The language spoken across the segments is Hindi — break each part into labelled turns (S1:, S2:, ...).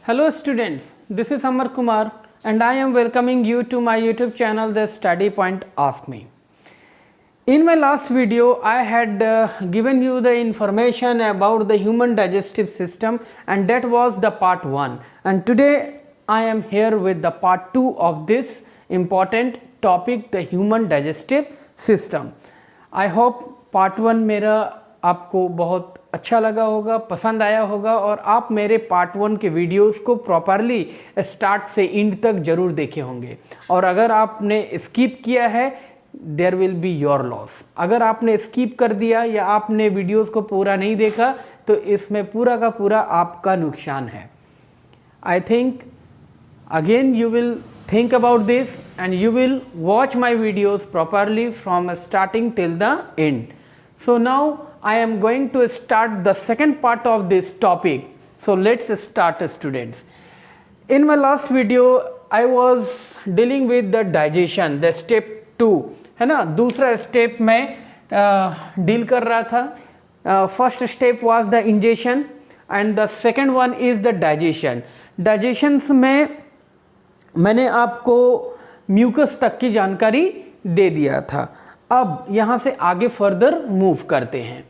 S1: Hello students, this is Amar Kumar and I am welcoming you to my YouTube channel The Study Point Ask Me. In my last video I had given you the information about the human digestive system and that was the part 1, and today I am here with the part 2 of this important topic, the human digestive system. I hope part 1 मेरा आपको बहुत अच्छा लगा होगा, पसंद आया होगा और आप मेरे पार्ट 1 के वीडियोस को प्रॉपरली स्टार्ट से एंड तक ज़रूर देखे होंगे। और अगर आपने स्किप किया है there will be your loss. अगर आपने स्किप कर दिया या आपने वीडियोस को पूरा नहीं देखा तो इसमें पूरा का पूरा आपका नुकसान है। I think again you will think about this and you will watch my videos properly from starting till the end. So now I am going to start the second part of this topic. So let's start, students. In my last video I was dealing with the digestion, the step 2 है ना, दूसरा स्टेप में डील कर रहा था। First step was the ingestion and the second one is the digestion. Digestions में मैंने आपको म्यूकस तक की जानकारी दे दिया था। अब यहाँ से आगे फर्दर मूव करते हैं।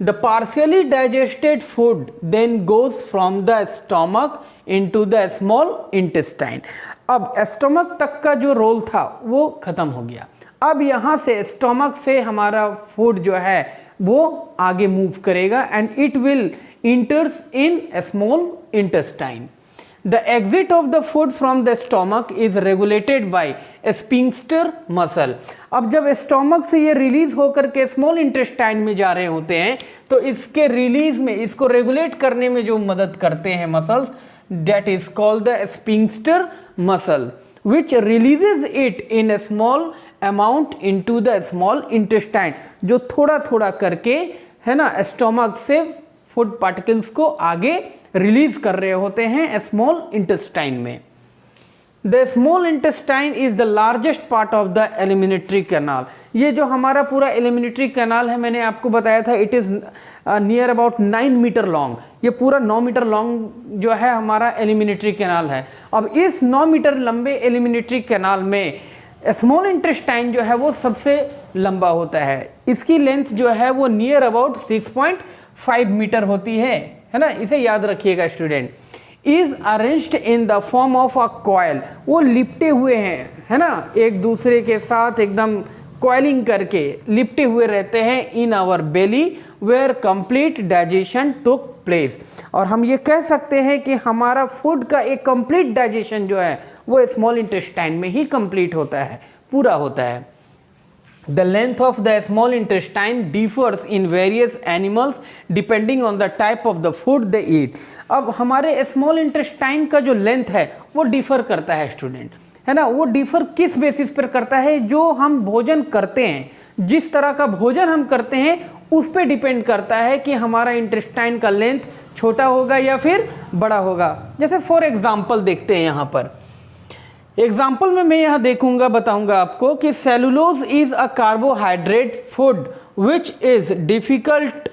S1: The partially digested food then goes from the stomach into the small intestine. अब स्टमक तक का जो रोल था वो ख़त्म हो गया। अब यहाँ से स्टमक से हमारा फूड जो है वो आगे मूव करेगा and it will इंटर्स in small intestine. The exit of the food from the stomach is regulated by a sphincter muscle. अब जब स्टोमक से ये रिलीज होकर के स्मॉल इंटेस्टाइन में जा रहे होते हैं तो इसके रिलीज में, इसको रेगुलेट करने में जो मदद करते हैं muscles, that is called the sphincter muscle which releases it in a small amount into the small intestine, जो थोड़ा थोड़ा करके है ना स्टोमक से फूड पार्टिकल्स को आगे रिलीज कर रहे होते हैं स्मॉल इंटेस्टाइन में। The small intestine is the largest part of the एलिमिनेटरी canal. ये जो हमारा पूरा एलिमिनेटरी कैनाल है, मैंने आपको बताया था it is near about 9 metre long. ये पूरा 9 मीटर लॉन्ग जो है हमारा एलिमिनेटरी कैनाल है। अब इस 9 मीटर लंबे एलिमिनेटरी कैनाल में स्मॉल इंटेस्टाइन जो है वो सबसे लंबा होता है। इसकी लेंथ जो है वो नियर अबाउट 6.5 मीटर होती है ना, इसे याद रखिएगा student. Is arranged in the form of a coil, वो लिपटे हुए हैं है ना, एक दूसरे के साथ एकदम कॉइलिंग करके लिपटे हुए रहते हैं in our belly where complete digestion took place. और हम ये कह सकते हैं कि हमारा फूड का एक कंप्लीट डाइजेशन जो है वो स्मॉल इंटेस्टाइन में ही कंप्लीट होता है, पूरा होता है। The length of the small intestine differs in various animals depending on the type of the food they eat. अब हमारे स्मॉल इंटेस्टाइन का जो लेंथ है वो डिफ़र करता है स्टूडेंट, है ना। वो डिफ़र किस बेसिस पर करता है? जो हम भोजन करते हैं, जिस तरह का भोजन हम करते हैं उस पर डिपेंड करता है कि हमारा इंटेस्टाइन का लेंथ छोटा होगा या फिर बड़ा होगा। जैसे फॉर एग्जाम्पल देखते हैं यहाँ पर एग्जाम्पल में मैं यहाँ देखूंगा, बताऊंगा आपको कि cellulose is a carbohydrate food which is difficult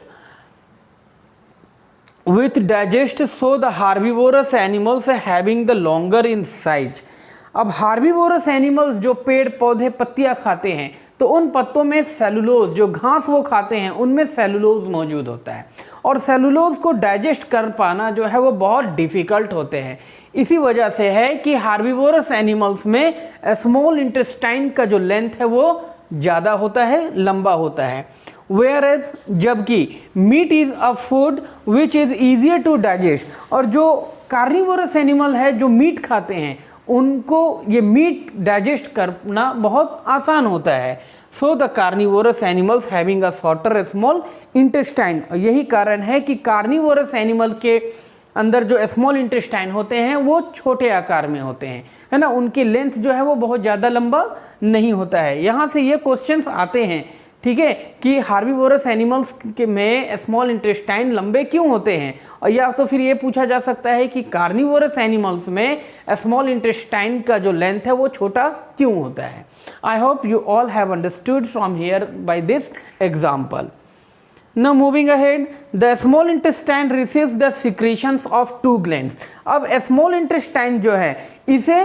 S1: with digest, so the herbivorous animals having the longer in size. अब हार्बिवोरस एनिमल्स जो पेड़ पौधे पत्तियाँ खाते हैं तो उन पत्तों में सेलुलोज, जो घास वो खाते हैं उनमें सेलुलोज मौजूद होता है और सेलुलोज को डाइजेस्ट कर पाना जो है वो बहुत डिफ़िकल्ट होते हैं। इसी वजह से है कि हार्बिवोरस एनिमल्स में स्मॉल इंटेस्टाइन का जो लेंथ है वो ज़्यादा होता है, लंबा होता है। वेयर एज जबकि meat is a food which is easier to digest, और जो कार्निवोरस एनिमल है जो मीट खाते हैं उनको ये मीट डाइजेस्ट करना बहुत आसान होता है। So the carnivorous animals having a shorter small intestine. यही कारण है कि कार्निवोरस एनिमल के अंदर जो स्मॉल इंटेस्टाइन होते हैं वो छोटे आकार में होते हैं, है ना। उनकी लेंथ जो है वो बहुत ज़्यादा लंबा नहीं होता है। यहाँ से ये क्वेश्चंस आते हैं, ठीक है, कि हार्बिवोरस एनिमल्स के में स्मॉल इंटेस्टाइन लंबे क्यों होते हैं, और या तो फिर ये पूछा जा सकता है कि कार्निवोरस एनिमल्स में स्मॉल इंटेस्टाइन का जो लेंथ है वो छोटा क्यों होता है। I hope you all have understood from here by this example. Now moving ahead, the small intestine receives the secretions of two glands. अब small intestine जो है इसे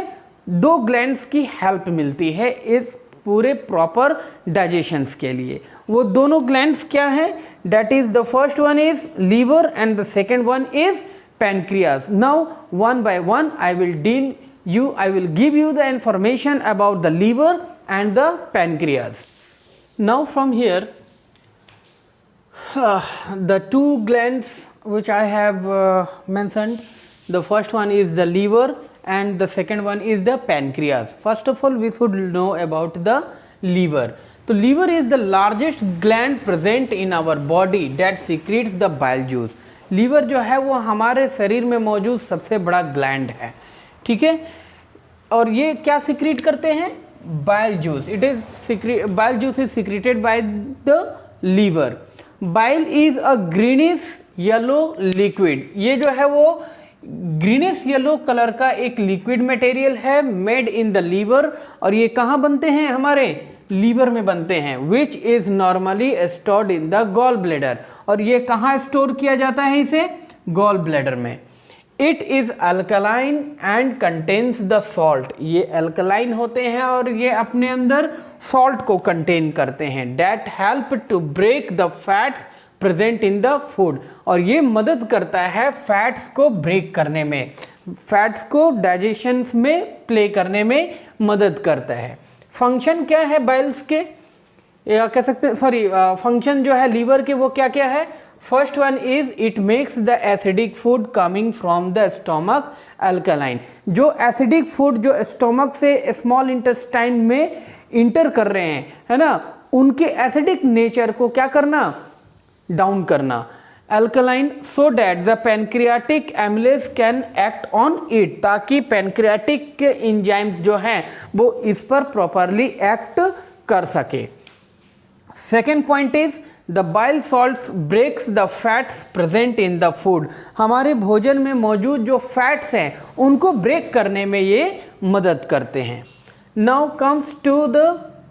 S1: दो glands की help मिलती है इस पूरे proper digestions के लिए। वो दोनों glands क्या है? That is the first one is liver and the second one is pancreas. Now one by one I will give you the information about the liver and the pancreas. Now from here the two glands which I have mentioned, the first one is the liver and the second one is the pancreas. First of all we should know about the liver. So liver is the largest gland present in our body that secretes the bile juice. Liver जो है वो हमारे शरीर में मौजूद सबसे बड़ा ग्लैंड है, ठीक है। और ये क्या सिक्रीट करते हैं? Bile juice. Bile juice is secreted by the liver. Bile is a greenish yellow liquid. ये जो है वो ग्रीनिश येलो कलर का एक लिक्विड मटेरियल है मेड इन द लीवर। और ये कहाँ बनते हैं? हमारे लीवर में बनते हैं। Which is normally stored in the gall bladder. और ये कहाँ स्टोर किया जाता है? इसे गॉल ब्लैडर में। It is alkaline and contains the salt. ये अल्कलाइन होते हैं और ये अपने अंदर सॉल्ट को कंटेन करते हैं। That help to break the fats present in the food. और ये मदद करता है फैट्स को ब्रेक करने में, फैट्स को डाइजेशन में प्ले करने में मदद करता है। फंक्शन क्या है बाइल्स के, या कह सकते हैं सॉरी फंक्शन जो है लीवर के वो क्या क्या है? First one is it makes the acidic food coming from the stomach alkaline. जो एसिडिक फूड जो स्टोमक से स्मॉल इंटेस्टाइन में इंटर कर रहे हैं, है ना, उनके एसिडिक नेचर को क्या करना? डाउन करना। Alkaline so that the pancreatic amylase can act on it, ताकि पैनक्रियाटिक के एंजाइम्स जो हैं वो इस पर प्रॉपरली एक्ट कर सके। Second point is the bile salts breaks the fats present in the food. हमारे भोजन में मौजूद जो फैट्स हैं उनको ब्रेक करने में ये मदद करते हैं। Now comes to the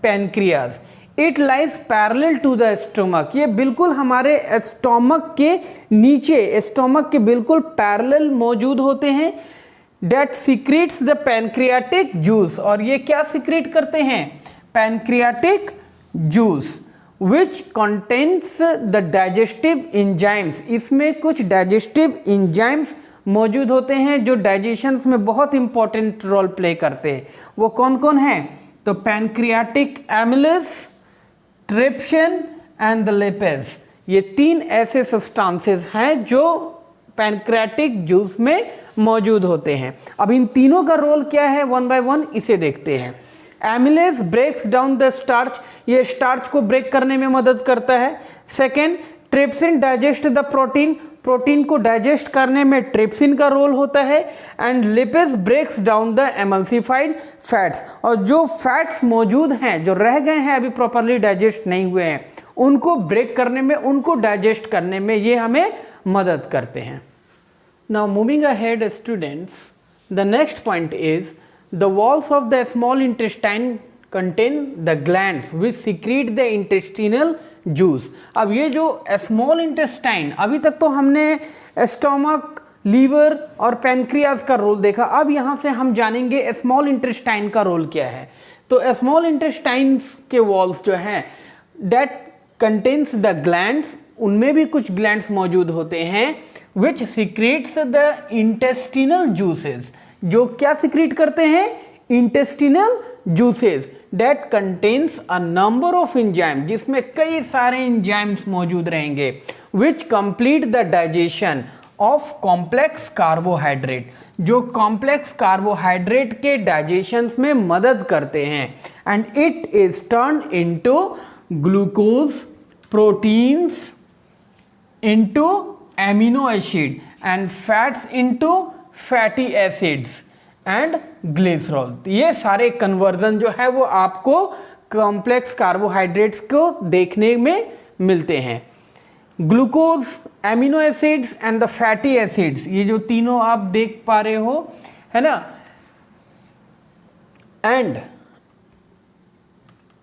S1: pancreas. It lies parallel to the stomach. ये बिल्कुल हमारे स्टोमक के नीचे, स्टोमक के बिल्कुल पैरेलल मौजूद होते हैं। That secretes the pancreatic juice. और ये क्या सीक्रेट करते हैं? Pancreatic juice which contains the digestive enzymes. इसमें कुछ डाइजेस्टिव एंजाइम्स मौजूद होते हैं जो डाइजेशन में बहुत इंपॉर्टेंट रोल प्ले करते हैं। वो कौन कौन हैं? तो pancreatic amylase, trypsin and the lipase. ये तीन ऐसे सब्सटेंसेस हैं जो पैनक्रियाटिक जूस में मौजूद होते हैं। अब इन तीनों का रोल क्या है, वन बाय वन इसे देखते हैं। Amylase breaks down the starch. ये स्टार्च को ब्रेक करने में मदद करता है। Second, trypsin digest the protein. Protein को डाइजेस्ट करने में ट्रिप्सिन का रोल होता है। And lipase breaks down the emulsified fats. और जो फैट्स मौजूद हैं, जो रह गए हैं अभी प्रॉपरली डाइजेस्ट नहीं हुए हैं, उनको ब्रेक करने में, उनको डाइजेस्ट करने में ये हमें मदद करते हैं। Now moving ahead students, the next point is the walls of the small intestine contain the glands which secret the intestinal juice. अब ये जो स्मॉल इंटेस्टाइन, अभी तक तो हमने स्टोमक, लीवर और पैनक्रियाज का रोल देखा। अब यहाँ से हम जानेंगे स्मॉल इंटेस्टाइन का रोल क्या है। तो स्मॉल इंटेस्टाइन के वॉल्स जो हैं दैट कंटेन्स द ग्लैंड्स, उनमें भी कुछ ग्लैंड्स मौजूद होते हैं विच सीक्रेट्स द इंटेस्टिनल जूसेस। जो क्या सीक्रेट करते हैं? Intestinal juices date contains a number of enzyme, जिसमें कई सारे एंजाइम्स मौजूद रहेंगे which complete the digestion of complex carbohydrate, जो कॉम्प्लेक्स कार्बोहाइड्रेट के डाइजेशन में मदद करते हैं। And it is turn into glucose, proteins into amino acid and fats into fatty acids and glycerol. ये सारे कन्वर्जन जो है वो आपको कॉम्प्लेक्स कार्बोहाइड्रेट्स को देखने में मिलते हैं। Glucose, amino acids and the fatty acids, ये जो तीनों आप देख पा रहे हो, है ना,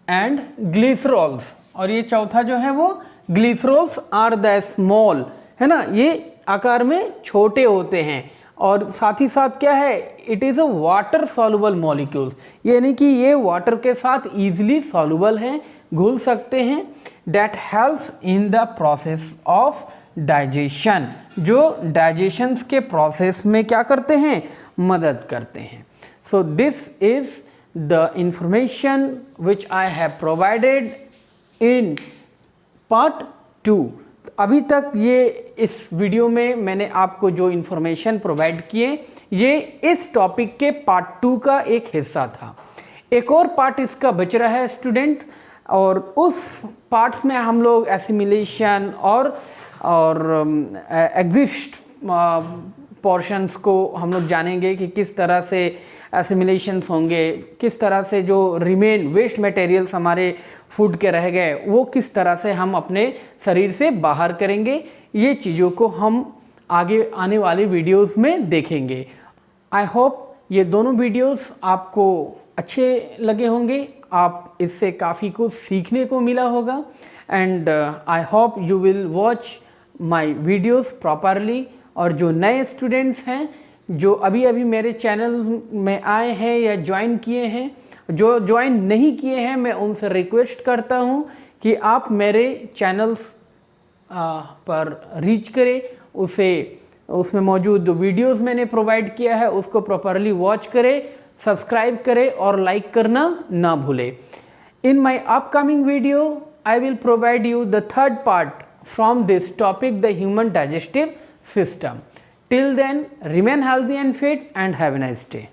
S1: एंड ग्लिसरॉल्स, और ये चौथा जो है वो ग्लिसरॉल्स आर द स्मॉल, है ना, ये आकार में छोटे होते हैं और साथ ही साथ क्या है, it is a water soluble molecules, यानी कि ये वाटर के साथ ईजिली सॉल्युबल हैं, घुल सकते हैं। That helps in the process of digestion, जो डाइजेशन के प्रोसेस में क्या करते हैं, मदद करते हैं। So this is the information which I have provided in part 2। अभी तक ये इस वीडियो में मैंने आपको जो इन्फॉर्मेशन प्रोवाइड किए, ये इस टॉपिक के पार्ट 2 का एक हिस्सा था। एक और पार्ट इसका बच रहा है स्टूडेंट, और उस पार्ट्स में हम लोग एसिमिलेशन और एग्जिस्ट पोर्शंस को हम लोग जानेंगे कि किस तरह से एसिमिलेशंस होंगे, किस तरह से जो रिमेन वेस्ट मटेरियल्स हमारे फूड के रह गए वो किस तरह से हम अपने शरीर से बाहर करेंगे। ये चीज़ों को हम आगे आने वाली वीडियोस में देखेंगे। आई होप ये दोनों वीडियोस आपको अच्छे लगे होंगे, आप इससे काफ़ी कुछ सीखने को मिला होगा, and I hope you will watch my videos properly. और जो नए स्टूडेंट्स हैं जो अभी अभी मेरे चैनल में आए हैं या ज्वाइन किए हैं, जो ज्वाइन नहीं किए हैं, मैं उनसे रिक्वेस्ट करता हूं कि आप मेरे चैनल्स पर रीच करें, उसमें मौजूद जो वीडियोस मैंने प्रोवाइड किया है उसको प्रॉपरली वॉच करें, सब्सक्राइब करें और लाइक करना ना भूलें। In my upcoming video I will provide you the third part from this topic, the human digestive system. Till then, remain healthy and fit and have a nice day.